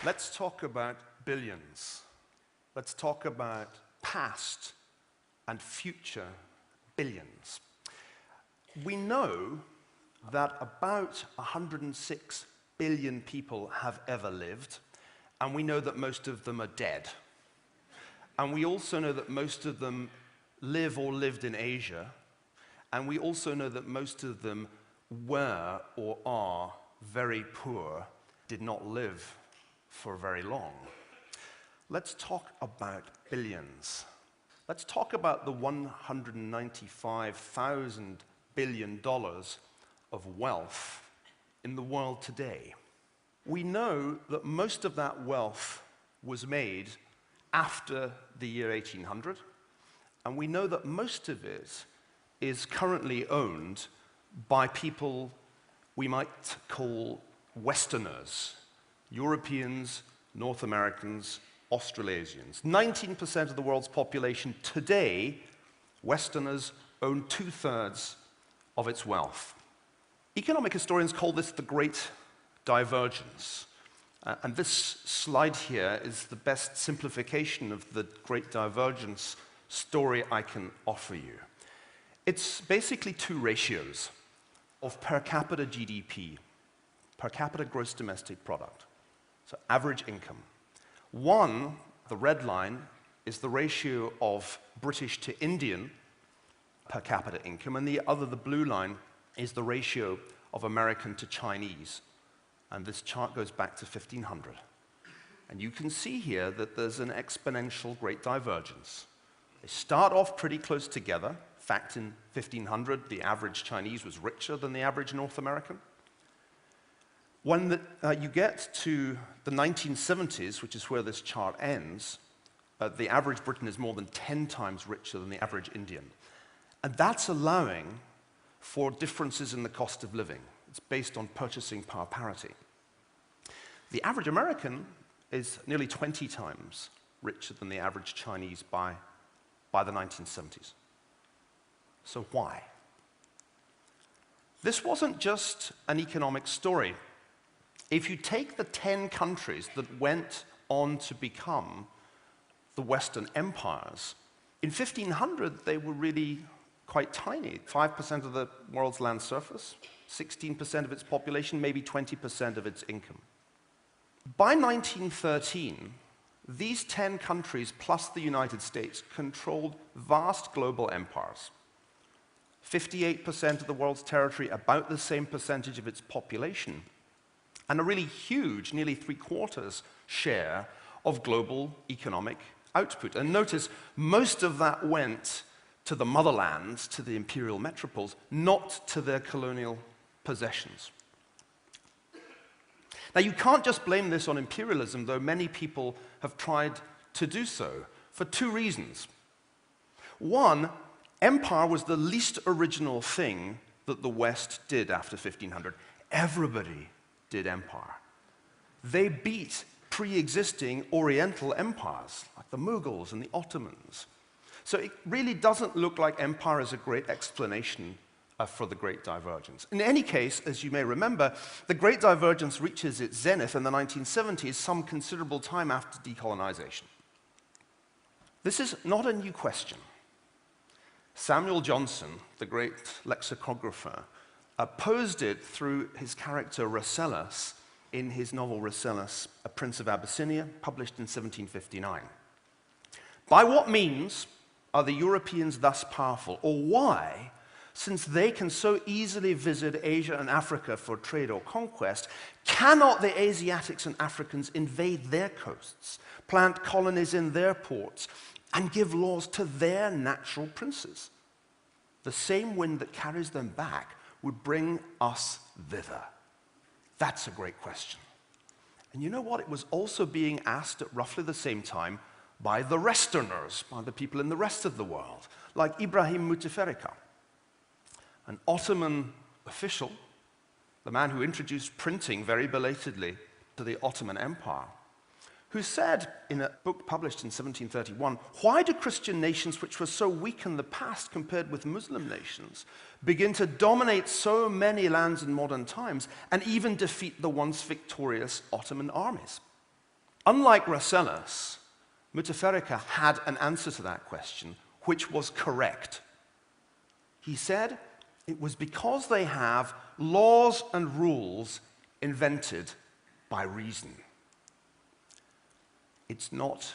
Let's talk about billions. Let's talk about past and future billions. We know that about 106 billion people have ever lived, and we know that most of them are dead. And we also know that most of them live or lived in Asia, and we also know that most of them were or are very poor, did not live for very long. Let's talk about billions. Let's talk about the $195,000 billion of wealth in the world today. We know that most of that wealth was made after the year 1800, and we know that most of it is currently owned by people we might call Westerners, Europeans, North Americans, Australasians. 19% of the world's population today, Westerners, own 2/3 of its wealth. Economic historians call this the Great Divergence. And this slide here is the best simplification of the Great Divergence story I can offer you. It's basically two ratios of per capita GDP, per capita gross domestic product. So average income. One, the red line, is the ratio of British to Indian per capita income, and the other, the blue line, is the ratio of American to Chinese. And this chart goes back to 1500. And you can see here that there's an exponential great divergence. They start off pretty close together. In fact, in 1500, the average Chinese was richer than the average North American. When you get to the 1970s, which is where this chart ends, the average Briton is more than 10 times richer than the average Indian. And that's allowing for differences in the cost of living. It's based on purchasing power parity. The average American is nearly 20 times richer than the average Chinese by the 1970s. So why? This wasn't just an economic story. If you take the 10 countries that went on to become the Western empires, in 1500 they were really quite tiny. 5% of the world's land surface, 16% of its population, maybe 20% of its income. By 1913, these 10 countries plus the United States controlled vast global empires. 58% of the world's territory, about the same percentage of its population, and a really huge, nearly 3/4 share of global economic output. And notice, most of that went to the motherlands, to the imperial metropoles, not to their colonial possessions. Now, you can't just blame this on imperialism, though many people have tried to do so, for two reasons. One, empire was the least original thing that the West did after 1500. Everybody did empire. They beat pre-existing Oriental empires, like the Mughals and the Ottomans. So it really doesn't look like empire is a great explanation for the Great Divergence. In any case, as you may remember, the Great Divergence reaches its zenith in the 1970s, some considerable time after decolonization. This is not a new question. Samuel Johnson, the great lexicographer, posed it through his character Rasselas in his novel Rasselas, A Prince of Abyssinia, published in 1759. By what means are the Europeans thus powerful, or why, since they can so easily visit Asia and Africa for trade or conquest, cannot the Asiatics and Africans invade their coasts, plant colonies in their ports, and give laws to their natural princes? The same wind that carries them back would bring us thither. That's a great question. And you know what? It was also being asked at roughly the same time by the Westerners, by the people in the rest of the world, like Ibrahim Mutafarrika, an Ottoman official, the man who introduced printing very belatedly to the Ottoman Empire, who said in a book published in 1731, "Why do Christian nations which were so weak in the past compared with Muslim nations begin to dominate so many lands in modern times and even defeat the once victorious Ottoman armies?" Unlike Rasselas, Mutafarrika had an answer to that question, which was correct. He said it was because they have laws and rules invented by reason. It's not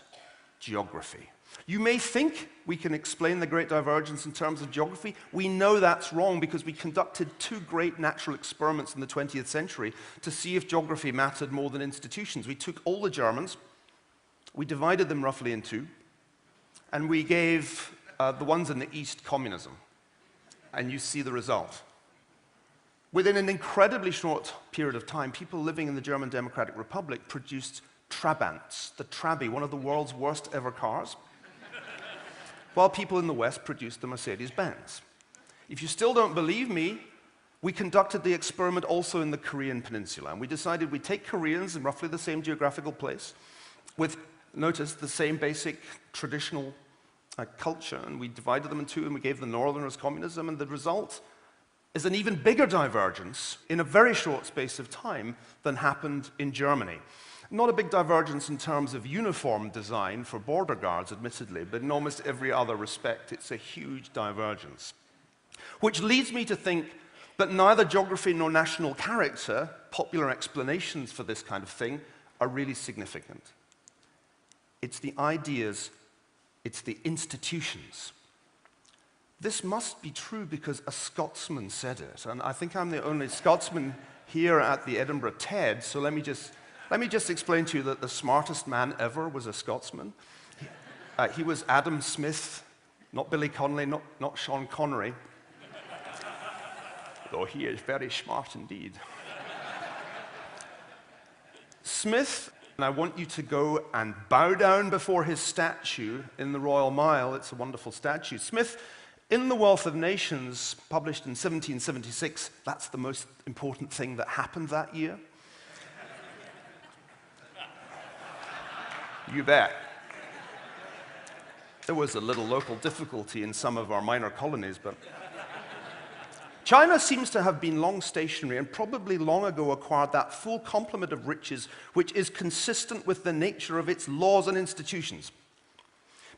geography. You may think we can explain the Great Divergence in terms of geography. We know that's wrong because we conducted two great natural experiments in the 20th century to see if geography mattered more than institutions. We took all the Germans, we divided them roughly in two, and we gave the ones in the East communism. And you see the result. Within an incredibly short period of time, people living in the German Democratic Republic produced Trabants, the Trabi, one of the world's worst ever cars, while people in the West produced the Mercedes-Benz. If you still don't believe me, we conducted the experiment also in the Korean peninsula, and we decided we'd take Koreans in roughly the same geographical place with, notice, the same basic traditional culture, and we divided them in two, and we gave the Northerners communism, and the result is an even bigger divergence in a very short space of time than happened in Germany. Not a big divergence in terms of uniform design for border guards, admittedly, but in almost every other respect, it's a huge divergence. Which leads me to think that neither geography nor national character, popular explanations for this kind of thing, are really significant. It's the ideas, it's the institutions. This must be true because a Scotsman said it, and I think I'm the only Scotsman here at the Edinburgh TED, so let me just explain to you that the smartest man ever was a Scotsman. He was Adam Smith, not Billy Connolly, not Sean Connery, though he is very smart indeed. Smith, and I want you to go and bow down before his statue in the Royal Mile. It's a wonderful statue. Smith, in The Wealth of Nations, published in 1776, that's the most important thing that happened that year. You bet. There was a little local difficulty in some of our minor colonies, but China seems to have been long stationary and probably long ago acquired that full complement of riches which is consistent with the nature of its laws and institutions.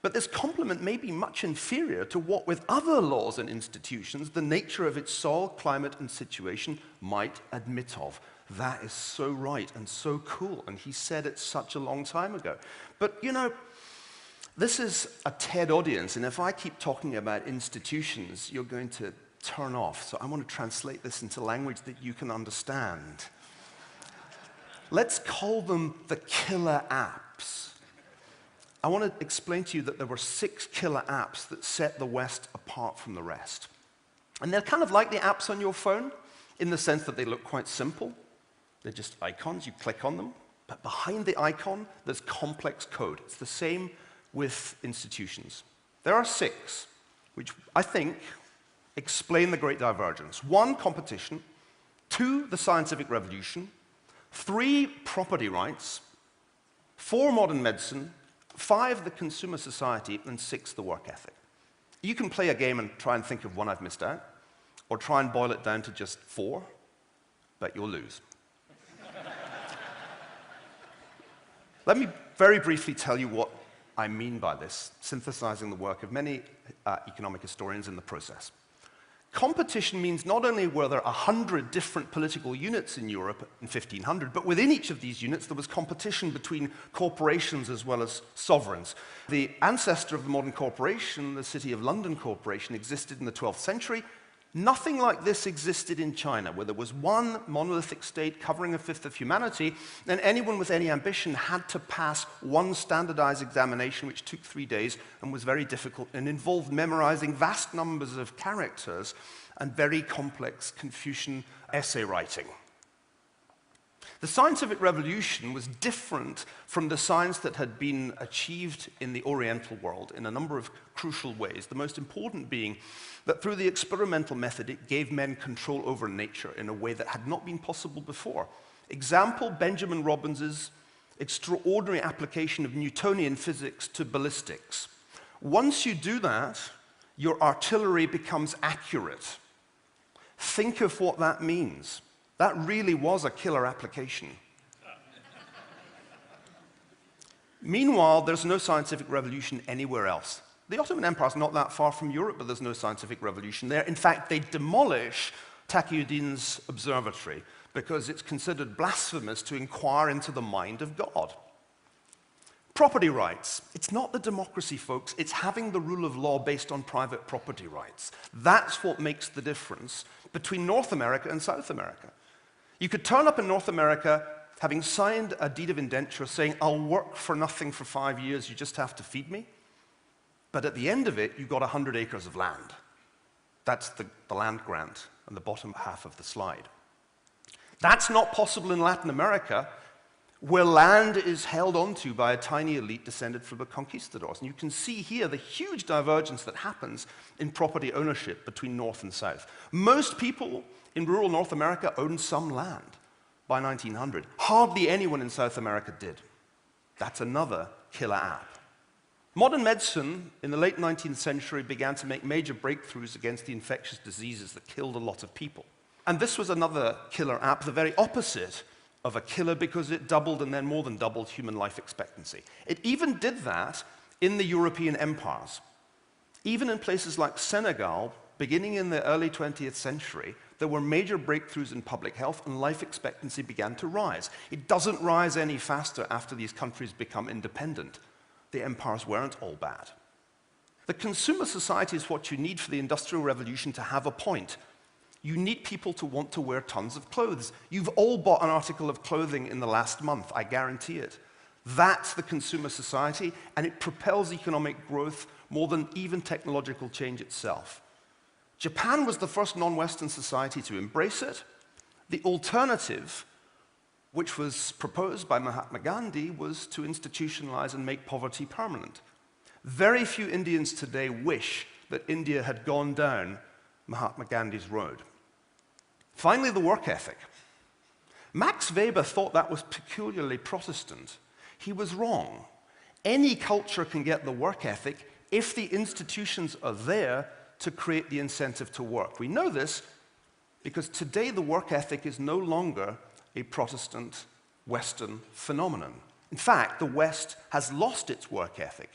But this complement may be much inferior to what with other laws and institutions the nature of its soil, climate, and situation might admit of. That is so right and so cool, and he said it such a long time ago. But, you know, this is a TED audience, and if I keep talking about institutions, you're going to turn off. So I want to translate this into language that you can understand. Let's call them the killer apps. I want to explain to you that there were 6 killer apps that set the West apart from the rest. And they're kind of like the apps on your phone, in the sense that they look quite simple. They're just icons, you click on them, but behind the icon, there's complex code. It's the same with institutions. There are 6, which I think explain the Great Divergence. 1, competition. 2, the scientific revolution. 3, property rights. 4, modern medicine. 5, the consumer society. And 6, the work ethic. You can play a game and try and think of one I've missed out, or try and boil it down to just 4, but you'll lose. Let me very briefly tell you what I mean by this, synthesizing the work of many economic historians in the process. Competition means not only were there 100 different political units in Europe in 1500, but within each of these units there was competition between corporations as well as sovereigns. The ancestor of the modern corporation, the City of London Corporation, existed in the 12th century. Nothing like this existed in China, where there was one monolithic state covering a fifth of humanity, and anyone with any ambition had to pass one standardized examination, which took 3 days and was very difficult and involved memorizing vast numbers of characters and very complex Confucian essay writing. The scientific revolution was different from the science that had been achieved in the Oriental world in a number of crucial ways, the most important being that through the experimental method, it gave men control over nature in a way that had not been possible before. Example, Benjamin Robbins's extraordinary application of Newtonian physics to ballistics. Once you do that, your artillery becomes accurate. Think of what that means. That really was a killer application. Meanwhile, there's no scientific revolution anywhere else. The Ottoman Empire is not that far from Europe, but there's no scientific revolution there. In fact, they demolish Taqiyuddin's observatory because it's considered blasphemous to inquire into the mind of God. Property rights. It's not the democracy, folks. It's having the rule of law based on private property rights. That's what makes the difference between North America and South America. You could turn up in North America having signed a deed of indenture saying, I'll work for nothing for 5 years, you just have to feed me. But at the end of it, you got 100 acres of land. That's the land grant on the bottom half of the slide. That's not possible in Latin America, where land is held onto by a tiny elite descended from the conquistadors. And you can see here the huge divergence that happens in property ownership between North and South. Most people in rural North America owned some land by 1900. Hardly anyone in South America did. That's another killer app. Modern medicine in the late 19th century began to make major breakthroughs against the infectious diseases that killed a lot of people. And this was another killer app, the very opposite of a killer, because it doubled and then more than doubled human life expectancy. It even did that in the European empires. Even in places like Senegal, beginning in the early 20th century, there were major breakthroughs in public health and life expectancy began to rise. It doesn't rise any faster after these countries become independent. The empires weren't all bad. The consumer society is what you need for the Industrial Revolution to have a point. You need people to want to wear tons of clothes. You've all bought an article of clothing in the last month, I guarantee it. That's the consumer society, and it propels economic growth more than even technological change itself. Japan was the first non-Western society to embrace it. The alternative, which was proposed by Mahatma Gandhi, was to institutionalize and make poverty permanent. Very few Indians today wish that India had gone down Mahatma Gandhi's road. Finally, the work ethic. Max Weber thought that was peculiarly Protestant. He was wrong. Any culture can get the work ethic if the institutions are there to create the incentive to work. We know this because today the work ethic is no longer a Protestant Western phenomenon. In fact, the West has lost its work ethic.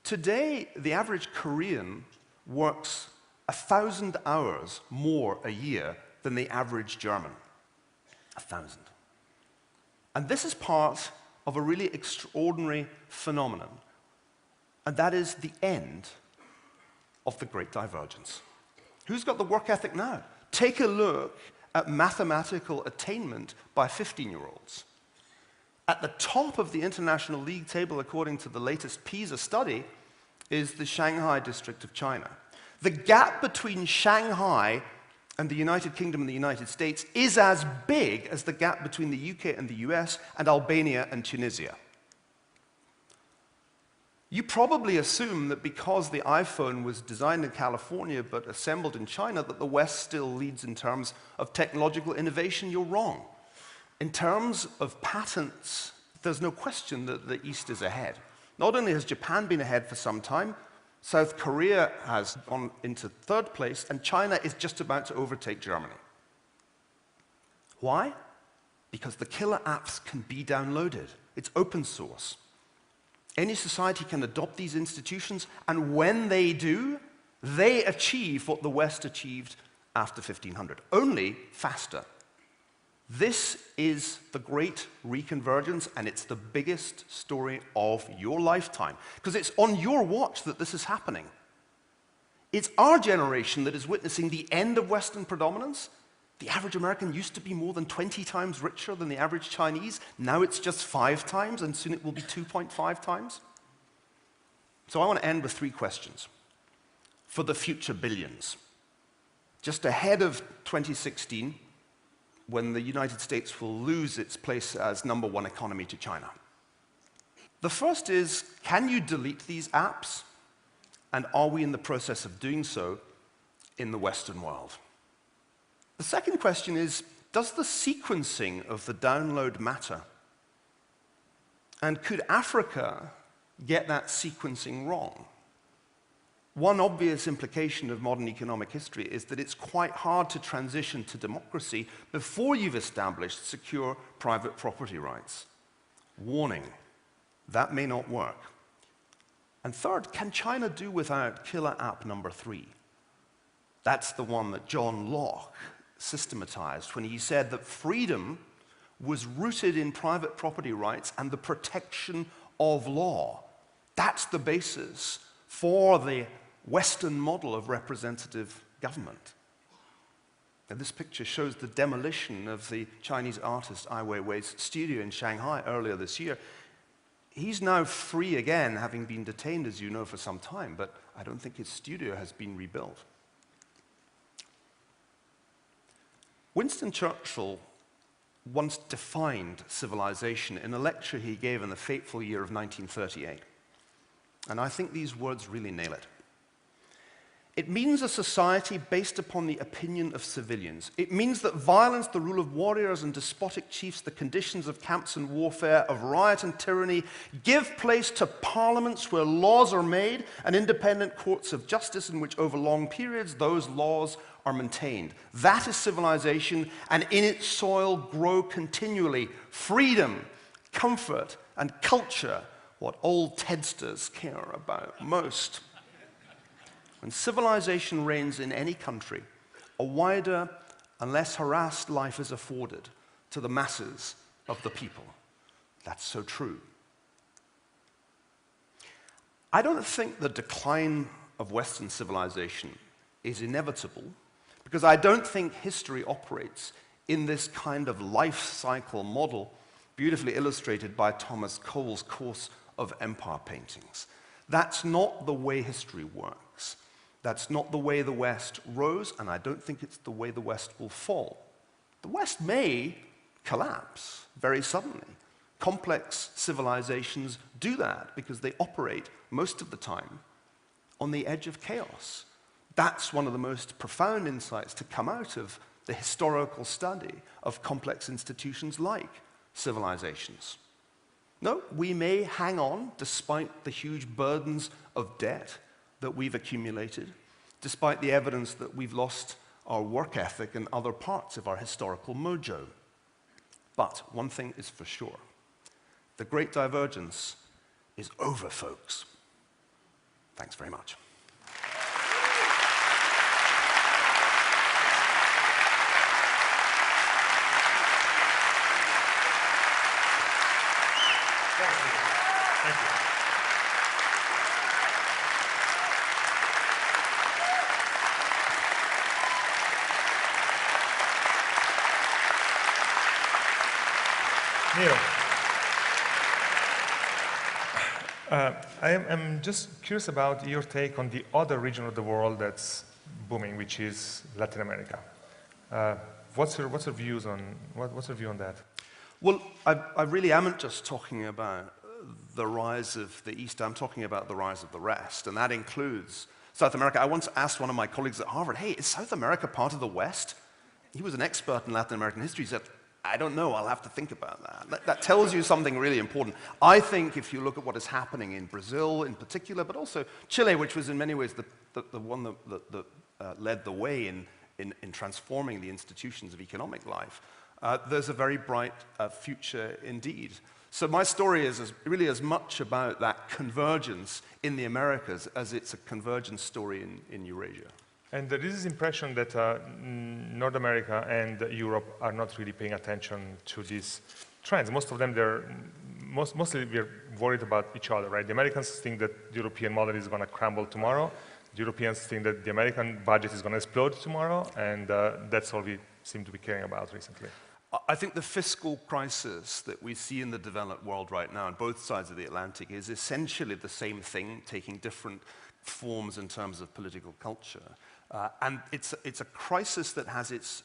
Today, the average Korean works 1,000 hours more a year than the average German. 1,000. And this is part of a really extraordinary phenomenon, and that is the end of the Great Divergence. Who's got the work ethic now? Take a look at mathematical attainment by 15-year-olds. At the top of the International League table, according to the latest PISA study, is the Shanghai district of China. The gap between Shanghai and the United Kingdom and the United States is as big as the gap between the UK and the US and Albania and Tunisia. You probably assume that because the iPhone was designed in California but assembled in China, that the West still leads in terms of technological innovation. You're wrong. In terms of patents, there's no question that the East is ahead. Not only has Japan been ahead for some time, South Korea has gone into third place, and China is just about to overtake Germany. Why? Because the killer apps can be downloaded. It's open source. Any society can adopt these institutions, and when they do, they achieve what the West achieved after 1500, only faster. This is the great reconvergence, and it's the biggest story of your lifetime, because it's on your watch that this is happening. It's our generation that is witnessing the end of Western predominance. The average American used to be more than 20 times richer than the average Chinese. Now it's just 5 times, and soon it will be 2.5 times. So I want to end with 3 questions for the future billions. Just ahead of 2016, when the United States will lose its place as #1 economy to China. The first is, can you delete these apps? And are we in the process of doing so in the Western world? The second question is, does the sequencing of the download matter? And could Africa get that sequencing wrong? One obvious implication of modern economic history is that it's quite hard to transition to democracy before you've established secure private property rights. Warning, that may not work. And third, can China do without killer app number 3? That's the one that John Locke systematized when he said that freedom was rooted in private property rights and the protection of law. That's the basis for the Western model of representative government. And this picture shows the demolition of the Chinese artist Ai Weiwei's studio in Shanghai earlier this year. He's now free again, having been detained, as you know, for some time, but I don't think his studio has been rebuilt. Winston Churchill once defined civilization in a lecture he gave in the fateful year of 1938. And I think these words really nail it. It means a society based upon the opinion of civilians. It means that violence, the rule of warriors and despotic chiefs, the conditions of camps and warfare, of riot and tyranny, give place to parliaments where laws are made and independent courts of justice in which over long periods those laws are maintained. That is civilization, and in its soil grow continually freedom, comfort, and culture, what old Tedsters care about most. When civilization reigns in any country, a wider and less harassed life is afforded to the masses of the people. That's so true. I don't think the decline of Western civilization is inevitable, because I don't think history operates in this kind of life cycle model beautifully illustrated by Thomas Cole's Course of Empire Paintings. That's not the way history works. That's not the way the West rose, and I don't think it's the way the West will fall. The West may collapse very suddenly. Complex civilizations do that because they operate most of the time on the edge of chaos. That's one of the most profound insights to come out of the historical study of complex institutions like civilizations. No, we may hang on despite the huge burdens of debt that we've accumulated, despite the evidence that we've lost our work ethic and other parts of our historical mojo. But one thing is for sure, the great divergence is over, folks. Thanks very much. Thank you. Neil, I'm just curious about your take on the other region of the world that's booming, which is Latin America. What's your views on what's your view on that? Well, I really am just talking about the rise of the East. I'm talking about the rise of the rest, and that includes South America. I once asked one of my colleagues at Harvard, "Hey, is South America part of the West?" He was an expert in Latin American history. He said, "I don't know, I'll have to think about that." That tells you something really important. I think if you look at what is happening in Brazil in particular, but also Chile, which was in many ways the one that led the way in transforming the institutions of economic life, there's a very bright future indeed. So my story is really as much about that convergence in the Americas as it's a convergence story in Eurasia. And there is this impression that North America and Europe are not really paying attention to these trends. Most of them, mostly we're worried about each other, right? The Americans think that the European model is going to crumble tomorrow. The Europeans think that the American budget is going to explode tomorrow, and that's all we seem to be caring about recently. I think the fiscal crisis that we see in the developed world right now on both sides of the Atlantic is essentially the same thing, taking different forms in terms of political culture. And it's a crisis that has its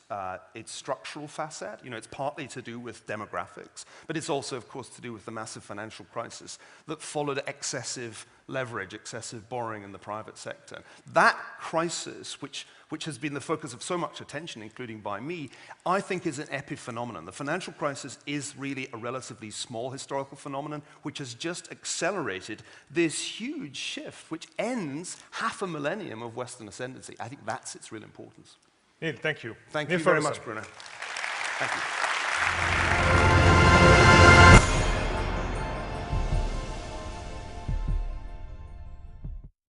structural facet. You know, it's partly to do with demographics, but it's also, of course, to do with the massive financial crisis that followed excessive leverage, excessive borrowing in the private sector. That crisis, which which has been the focus of so much attention, including by me, I think is an epiphenomenon. The financial crisis is really a relatively small historical phenomenon, which has just accelerated this huge shift, which ends half a millennium of Western ascendancy. I think that's its real importance. Neil, thank you. Thank Neil you very Ferguson. much, Bruno. Thank you.